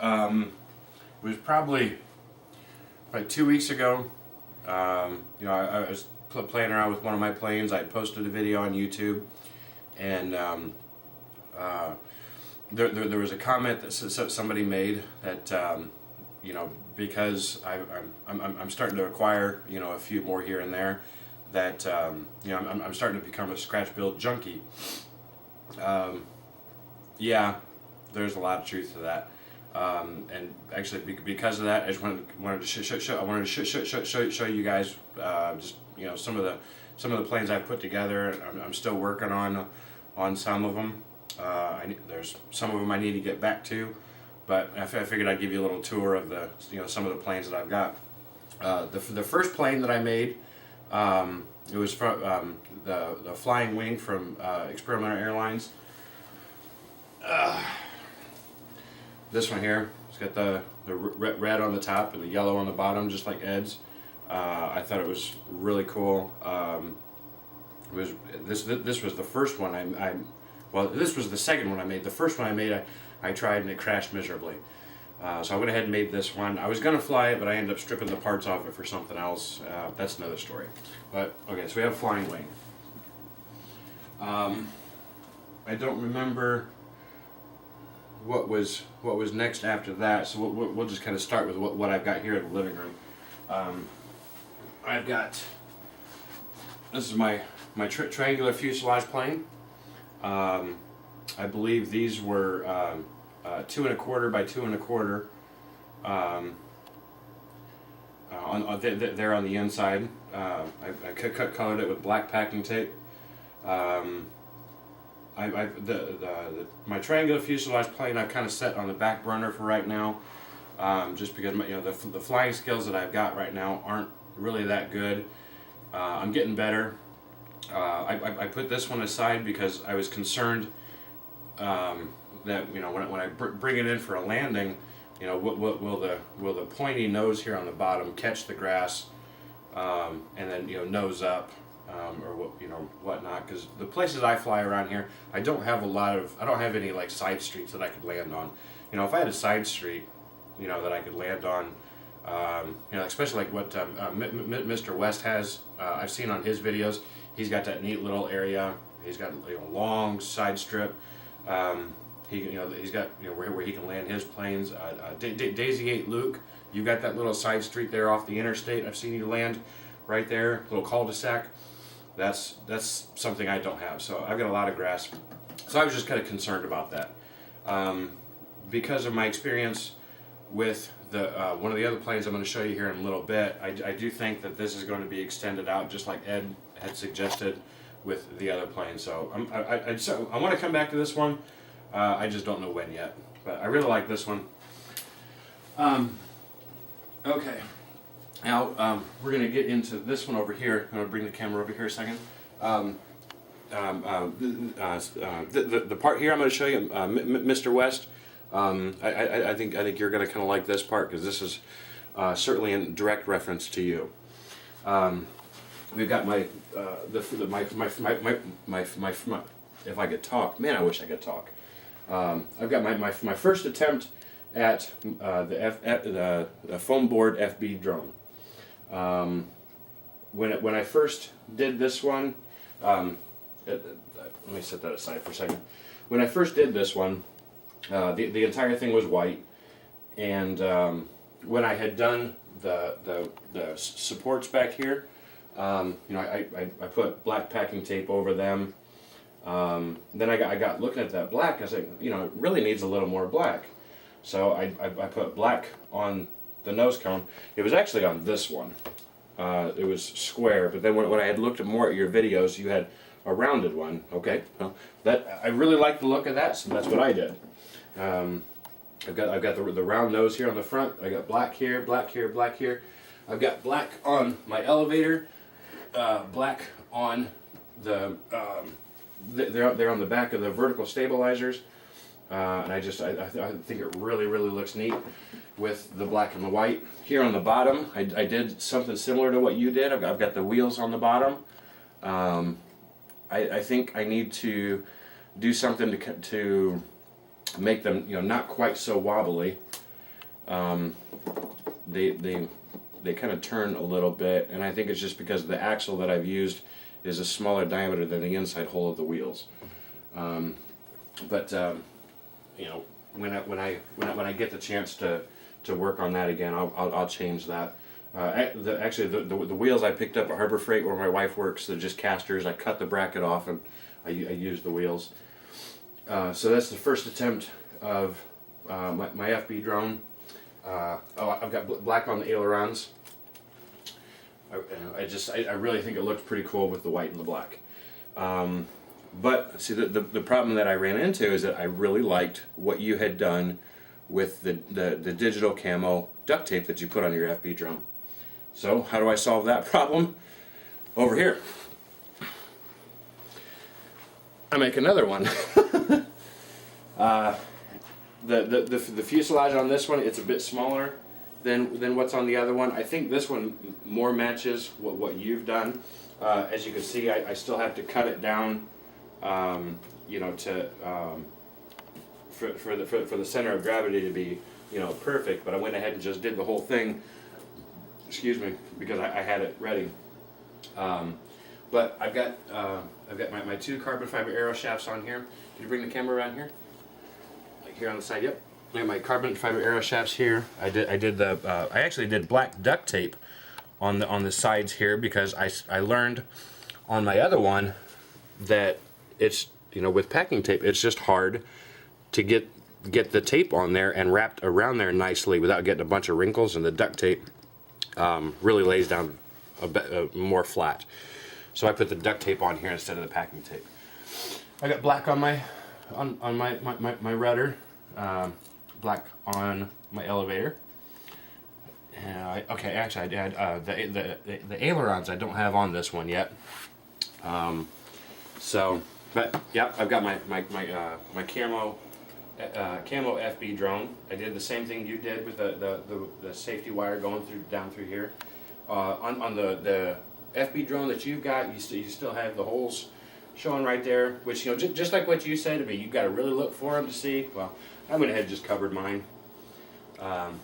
It was probably 2 weeks ago. You know, I was playing around with one of my planes. I posted a video on YouTube, and there was a comment that somebody made that you know, because I'm starting to acquire, you know, a few more here and there, that you know, I'm starting to become a scratch build junkie. Yeah, there's a lot of truth to that. And actually, because of that, I just wanted to show you guys just, you know, some of the planes I've put together. I'm still working on some of them. There's some of them I need to get back to, but I figured I'd give you a little tour of the, you know, some of the planes that I've got. The first plane that I made, it was from the Flying Wing from ExperimentalAirlines. This one here, it's got the red on the top and the yellow on the bottom, just like Ed's. I thought it was really cool. This was the first one well, this was the second one I made. The first one I made, I tried and it crashed miserably. So I went ahead and made this one. I was gonna fly it, but I ended up stripping the parts off it for something else. That's another story. But okay, so we have Flying Wing. I don't remember what was next after that, so we'll just kind of start with what I've got here in the living room. I've got, this is my triangular fuselage plane. I believe these were 2 1/4 by 2 1/4. They're on the inside. I colored it with black packing tape. My triangular fuselage plane I've kind of set on the back burner for right now, just because you know, the flying skills that I've got right now aren't really that good. I'm getting better. I put this one aside because I was concerned that, you know, when I bring it in for a landing, you know, will the pointy nose here on the bottom catch the grass, and then, you know, nose up. Or what, you know, whatnot, because the places I fly around here, I don't have any like side streets that I could land on. You know, if I had a side street, you know, that I could land on, you know, especially like what Mr. West has, I've seen on his videos. He's got that neat little area. He's got, you know, long side strip. You know, he's got, you know, where he can land his planes. Daisy 8 Luke, you got that little side street there off the interstate. I've seen you land right there, little cul-de-sac. That's something I don't have, so I've got a lot of grass. So I was just kind of concerned about that. Because of my experience with the one of the other planes I'm going to show you here in a little bit, I do think that this is going to be extended out, just like Ed had suggested with the other plane. So I want to come back to this one. I just don't know when yet, but I really like this one. Okay. Now, we're going to get into this one over here. I'm going to bring the camera over here a second. The part here I'm going to show you, Mr. West, I think you're going to kind of like this part, because this is certainly in direct reference to you. We've got my if I could talk, man, I wish I could talk. I've got my first attempt at the Foamboard FB drone. When I first did this one, let me set that aside for a second. When I first did this one, the entire thing was white, and when I had done the supports back here, you know, I put black packing tape over them. Then I got looking at that black. I was like, you know, it really needs a little more black. So I put black on the nose cone. It was actually on this one. It was square, but then when I had looked more at your videos, you had a rounded one. Okay, well, that I really like the look of that, so that's what I did. I've got the round nose here on the front. I got black here, black here, black here. I've got black on my elevator, black on the they're on the back of the vertical stabilizers. And I think it really looks neat with the black and the white. Here on the bottom, I did something similar to what you did. I've got the wheels on the bottom. I think I need to do something to make them, you know, not quite so wobbly. they kind of turn a little bit, and I think it's just because the axle that I've used is a smaller diameter than the inside hole of the wheels. You know, when I get the chance to work on that again, I'll change that. Actually, the wheels I picked up at Harbor Freight where my wife works, they're just casters. I cut the bracket off and I use the wheels. So that's the first attempt of my FB drone. I've got black on the ailerons. I really think it looked pretty cool with the white and the black. But see, the problem that I ran into is that I really liked what you had done with the digital camo duct tape that you put on your FB drone. So how do I solve that problem? Over here. I make another one. The fuselage on this one, it's a bit smaller than what's on the other one. I think this one more matches what you've done. As you can see, I still have to cut it down, you know, for the center of gravity to be, you know, perfect. But I went ahead and just did the whole thing. Excuse me, because I had it ready. But I've got my two carbon fiber arrow shafts on here. Can you bring the camera around here? Like here on the side. Yep. I have my carbon fiber arrow shafts here. I actually did black duct tape on the sides here because I learned on my other one that it's, you know, with packing tape it's just hard to get the tape on there and wrapped around there nicely without getting a bunch of wrinkles, and the duct tape really lays down a bit more flat. So I put the duct tape on here instead of the packing tape. I got black on my rudder, black on my elevator. Okay, actually I had the ailerons I don't have on this one yet. But yeah, I've got my camo FB drone. I did the same thing you did with the safety wire going down through here. On the FB drone that you've got, you still have the holes showing right there, which, you know, just like what you said to me, you've got to really look for them to see. Well, I went ahead and just covered mine.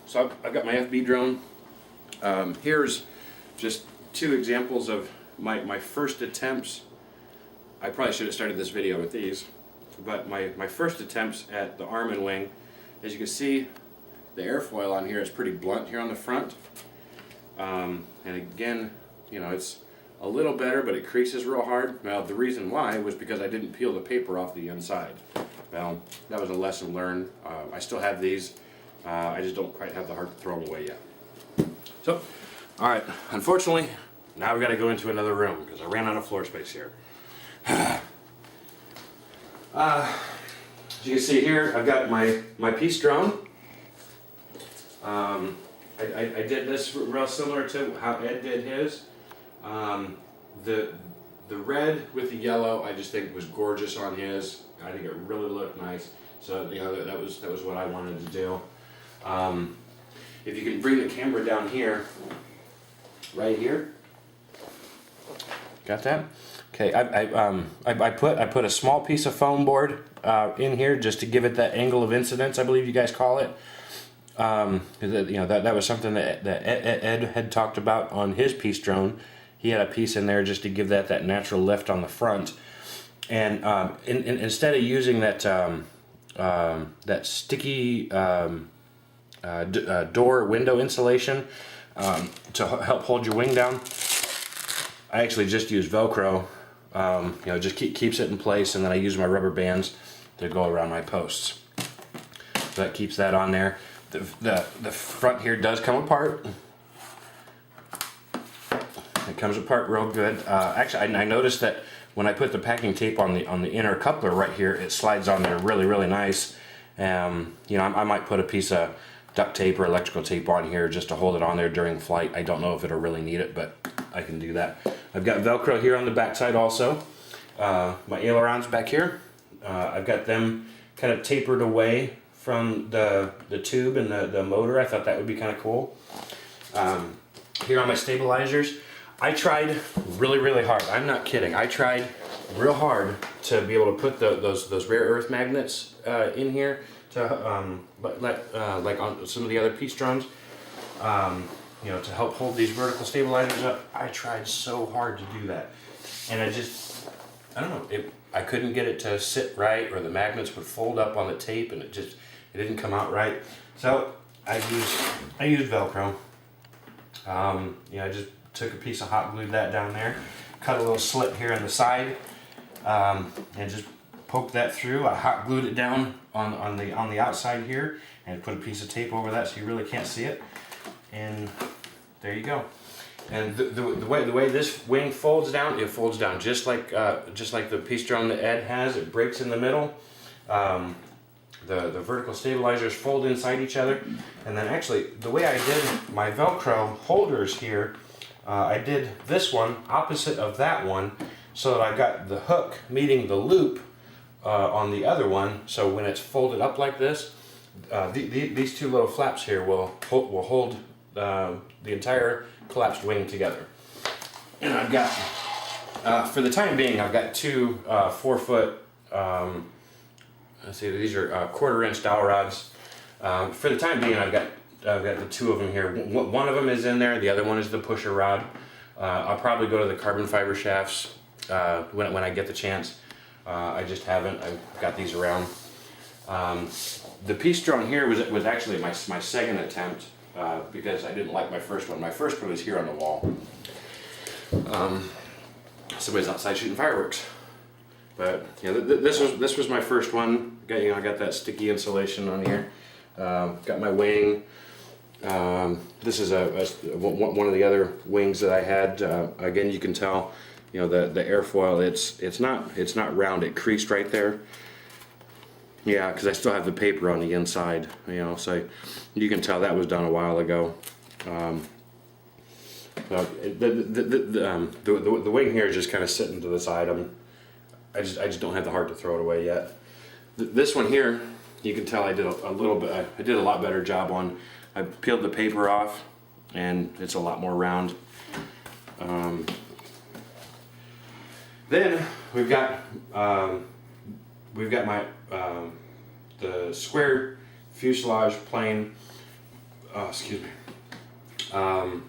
So I've got my FB drone. Here's just two examples of my first attempts. I probably should have started this video with these, but my first attempts at the arm and wing. As you can see, the airfoil on here is pretty blunt here on the front. And again, you know, it's a little better, but it creases real hard. Now, the reason why was because I didn't peel the paper off the inside. Well, that was a lesson learned. I still have these. I just don't quite have the heart to throw them away yet. So, all right, unfortunately, now we've got to go into another room because I ran out of floor space here. As you can see here, I've got my piece drone. I did this real similar to how Ed did his. The red with the yellow, I just think was gorgeous on his. I think it really looked nice. So, you know, that was what I wanted to do. If you can bring the camera down here, right here. Got that? Okay, I put a small piece of foam board in here just to give it that angle of incidence, I believe you guys call it. You know, that was something that Ed had talked about on his piece drone. He had a piece in there just to give that natural lift on the front. And instead of using that sticky door window insulation to help hold your wing down, I actually just use Velcro. You know, just keeps it in place, and then I use my rubber bands to go around my posts. So that keeps that on there. The front here does come apart. It comes apart real good. Actually, I noticed that when I put the packing tape on the inner coupler right here, it slides on there really nice. You know, I might put a piece of duct tape or electrical tape on here just to hold it on there during flight. I don't know if it'll really need it, but I can do that. I've got Velcro here on the back side also. My ailerons back here. I've got them kind of tapered away from the tube and the motor. I thought that would be kind of cool. Here on my stabilizers, I tried really hard. I'm not kidding. I tried real hard to be able to put those rare earth magnets in here to like on some of the other piece drums, you know, to help hold these vertical stabilizers up. I tried so hard to do that, and I don't know, I couldn't get it to sit right, or the magnets would fold up on the tape, and it didn't come out right. So I used Velcro. I just took a piece of hot glued that down there, cut a little slit here on the side, and just poked that through. I hot glued it down on the outside here, and put a piece of tape over that so you really can't see it. And there you go. And the way this wing folds down, it folds down just like the piece drum that Ed has. It breaks in the middle. The vertical stabilizers fold inside each other, and then actually the way I did my Velcro holders here, I did this one opposite of that one, so that I've got the hook meeting the loop on the other one. So when it's folded up like this, these two little flaps here will hold the entire collapsed wing together. And I've got, for the time being, I've got two 4-foot. Let's see, these are 1/4-inch dowel rods. For the time being, I've got the two of them here. One of them is in there, the other one is the pusher rod. I'll probably go to the carbon fiber shafts when I get the chance. I just haven't. I've got these around. The piece drum here was actually my second attempt, because I didn't like my first one. My first one was here on the wall. Somebody's outside shooting fireworks. But yeah, this was my first one. I got that sticky insulation on here. Got my wing. This is one of the other wings that I had. Again, you can tell, you know, the airfoil. It's not round. It creased right there. Yeah, because I still have the paper on the inside. You know, so you can tell that was done a while ago. The wing here is just kind of sitting to the side. I just don't have the heart to throw it away yet. This one here, you can tell I did a lot better job on. I peeled the paper off, and it's a lot more round. Then we've got my the square fuselage plane. Excuse me. I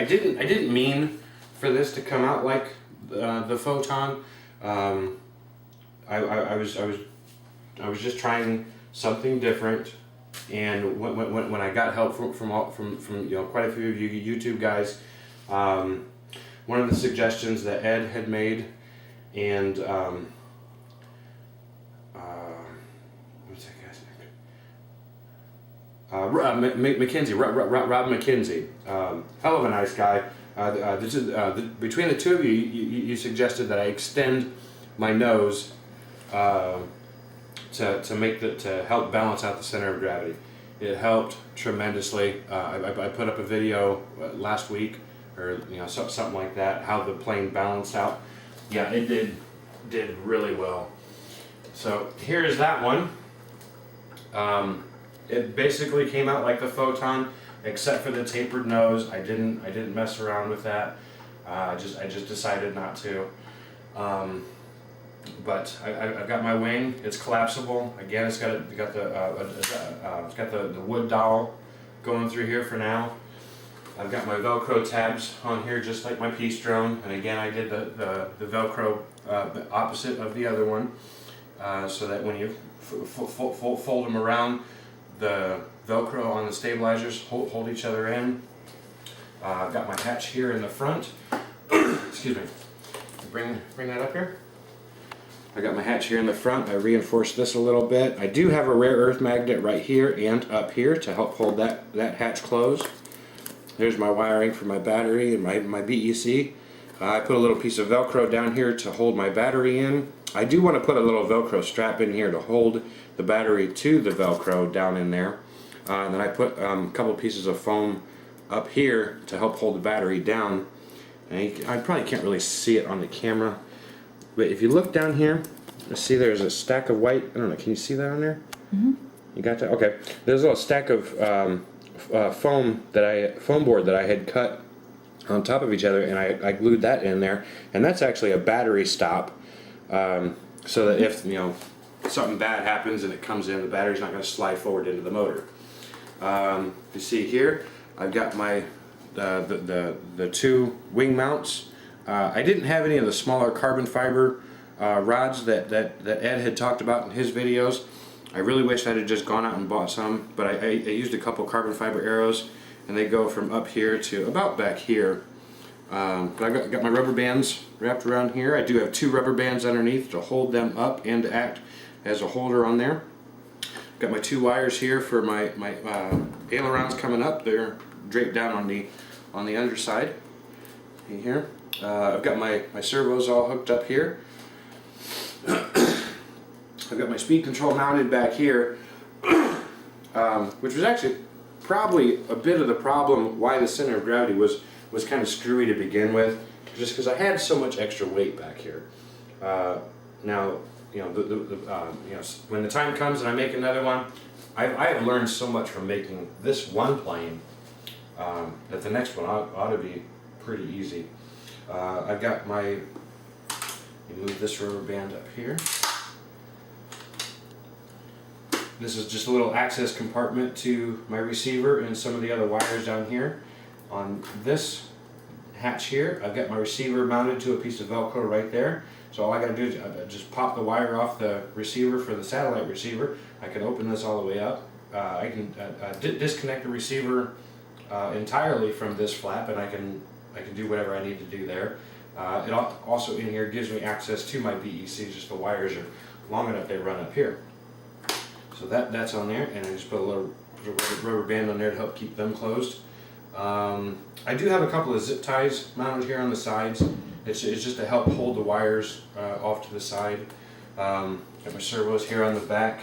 didn't mean for this to come out like the Photon. I was just trying something different, and when I got help from you know, quite a few of you YouTube guys, one of the suggestions that Ed had made, and what's that guy's name? McKenzie, Rob McKenzie, hell of a nice guy. Between the two of you, you suggested that I extend my nose to help balance out the center of gravity. It helped tremendously. I put up a video last week, or you know, something like that, how the plane balanced out. Yeah, it did really well. So here's that one. It basically came out like the Photon, except for the tapered nose. I didn't mess around with that. I just decided not to. But I've got my wing. It's collapsible. Again, it's got the wood dowel going through here for now. I've got my Velcro tabs on here, just like my piece drum. And again, I did the Velcro opposite of the other one, so that when you fold them around, the Velcro on the stabilizers hold each other in. I've got my hatch here in the front. Excuse me. Bring that up here. I got my hatch here in the front. I reinforced this a little bit. I do have a rare earth magnet right here and up here to help hold that hatch closed. There's my wiring for my battery and my BEC. I put a little piece of Velcro down here to hold my battery in. I do want to put a little Velcro strap in here to hold the battery to the Velcro down in there. And then I put a couple pieces of foam up here to help hold the battery down. And I probably can't really see it on the camera, but if you look down here, you see there's a stack of white. I don't know. Can you see that on there? Mm-hmm. You got that? Okay. There's a little stack of foamboard that I had cut on top of each other, and I glued that in there. And that's actually a battery stop, so that if something bad happens and it comes in, the battery's not going to slide forward into the motor. You see here, I've got my the two wing mounts. I didn't have any of the smaller carbon fiber rods that Ed had talked about in his videos. I really wish I'd have just gone out and bought some, but I used a couple carbon fiber arrows, and they go from up here to about back here. But I got my rubber bands wrapped around here. I do have 2 rubber bands underneath to hold them up and to act as a holder on there. Got my 2 wires here for my ailerons coming up. They're draped down on the underside here. I've got my servos all hooked up here. I've got my speed control mounted back here, which was actually probably a bit of the problem why the center of gravity was kind of screwy to begin with, just because I had so much extra weight back here. Now, you know, when the time comes and I make another one, I've learned so much from making this one plane that the next one ought to be pretty easy. I've got my, move this rubber band up here. This is just a little access compartment to my receiver and some of the other wires down here. On this hatch here, I've got my receiver mounted to a piece of Velcro right there. So all I got to do is just pop the wire off the receiver for the satellite receiver. I can open this all the way up. I can disconnect the receiver entirely from this flap, and I can do whatever I need to do there. It also in here gives me access to my BECs, just the wires are long enough they run up here. So that's on there, and I just put a little rubber band on there to help keep them closed. I do have a couple of zip ties mounted here on the sides. It's just to help hold the wires off to the side. Got my servos here on the back.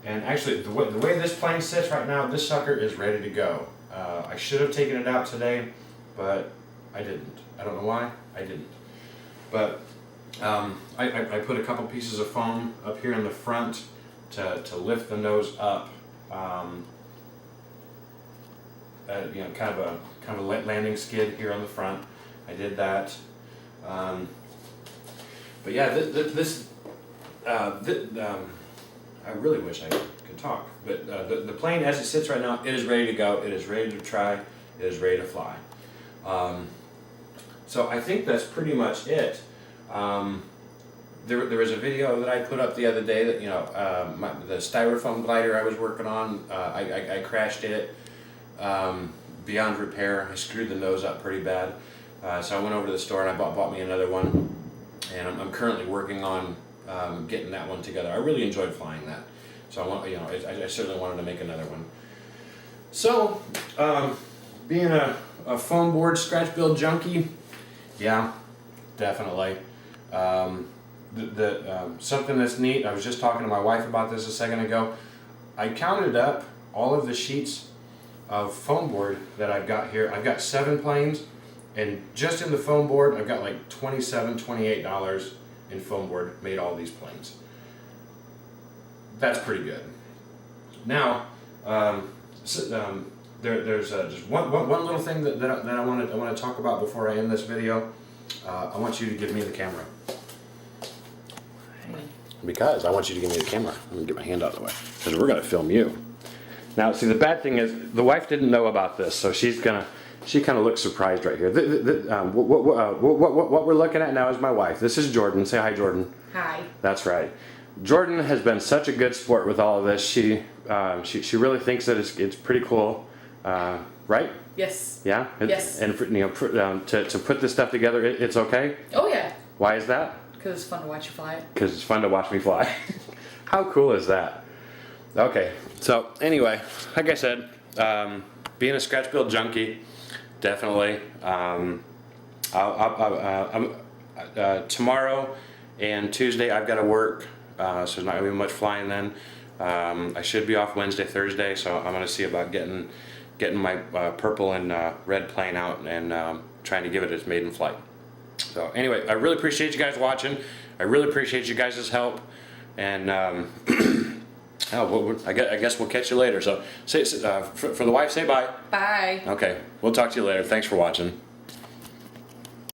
And actually, the way this plane sits right now, this sucker is ready to go. I should have taken it out today, but I didn't. I don't know why, I didn't. But I put a couple pieces of foam up here in the front to lift the nose up. You know, kind of a landing skid here on the front. I did that. But yeah, I really wish I could talk. But the plane, as it sits right now, it is ready to go. It is ready to try. It is ready to fly. So I think that's pretty much it. There was a video that I put up the other day that, you know, the styrofoam glider I was working on, I crashed it beyond repair. I screwed the nose up pretty bad. So I went over to the store and I bought me another one, and I'm currently working on getting that one together. I really enjoyed flying that, so I certainly wanted to make another one. So being a foam board scratch build junkie, yeah, definitely. Something that's neat, I was just talking to my wife about this a second ago. I counted up all of the sheets of foam board that I've got here. I've got 7 planes, and just in the foam board I've got like $27, $28 in foam board, made all these planes. That's pretty good. Now there's just one little thing that I want to talk about before I end this video. I want you to give me the camera. Because I want you to give me the camera. Let me get my hand out of the way, because we're going to film you. Now, see, the bad thing is the wife didn't know about this, so she kind of looks surprised right here. What we're looking at now is my wife. This is Jordan. Say hi, Jordan. Hi. That's right. Jordan has been such a good sport with all of this. She really thinks that it's pretty cool, right? Yes. Yeah. Yes. And to put this stuff together, it's okay. Oh yeah. Why is that? Because it's fun to watch you fly it. Because it's fun to watch me fly. How cool is that? Okay, so anyway, like I said, being a scratch build junkie, definitely. Tomorrow and Tuesday I've got to work, so there's not going to be much flying then. I should be off Wednesday, Thursday, so I'm going to see about getting my purple and red plane out and trying to give it its maiden flight. So anyway, I really appreciate you guys watching. I really appreciate you guys' help, and I guess we'll catch you later. So for the wife, say bye. Bye. Okay, we'll talk to you later. Thanks for watching.